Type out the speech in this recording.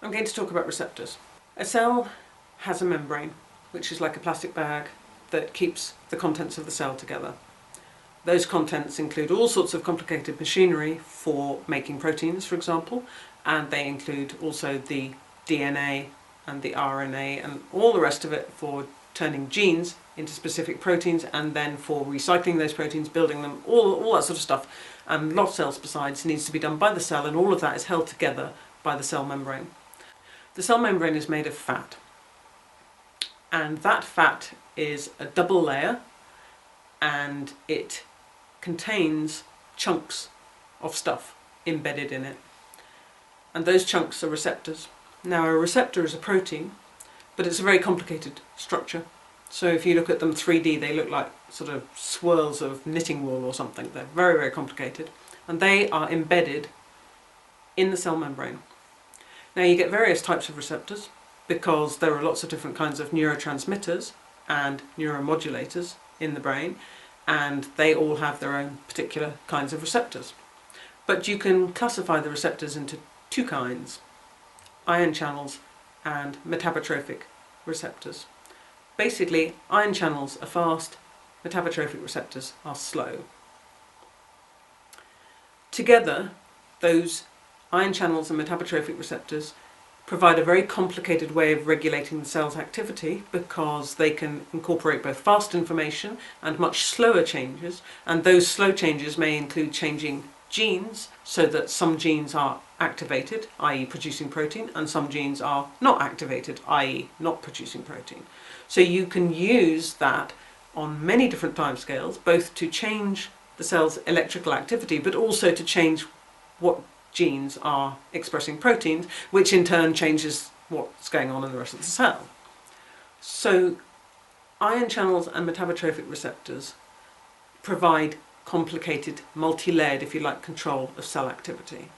I'm going to talk about receptors. A cell has a membrane, which is like a plastic bag that keeps the contents of the cell together. Those contents include all sorts of complicated machinery for making proteins, for example, and they include also the DNA and the RNA and all the rest of it for turning genes into specific proteins and then for recycling those proteins, building them, all that sort of stuff. And lots else besides needs to be done by the cell, and all of that is held together by the cell membrane. The cell membrane is made of fat, and that fat is a double layer, and it contains chunks of stuff embedded in it, and those chunks are receptors. Now, a receptor is a protein, but it's a very complicated structure. So if you look at them 3D, they look like sort of swirls of knitting wool or something. They're very, very complicated, and they are embedded in the cell membrane. Now, you get various types of receptors because there are lots of different kinds of neurotransmitters and neuromodulators in the brain, and they all have their own particular kinds of receptors. But you can classify the receptors into two kinds: ion channels and metabotropic receptors. Basically, ion channels are fast, metabotropic receptors are slow. Together, those ion channels and metabotropic receptors provide a very complicated way of regulating the cell's activity because they can incorporate both fast information and much slower changes, and those slow changes may include changing genes so that some genes are activated, i.e. producing protein, and some genes are not activated, i.e. not producing protein. So you can use that on many different timescales, both to change the cell's electrical activity, but also to change what genes are expressing proteins, which in turn changes what's going on in the rest of the cell. So ion channels and metabotropic receptors provide complicated, multi-layered, if you like, control of cell activity.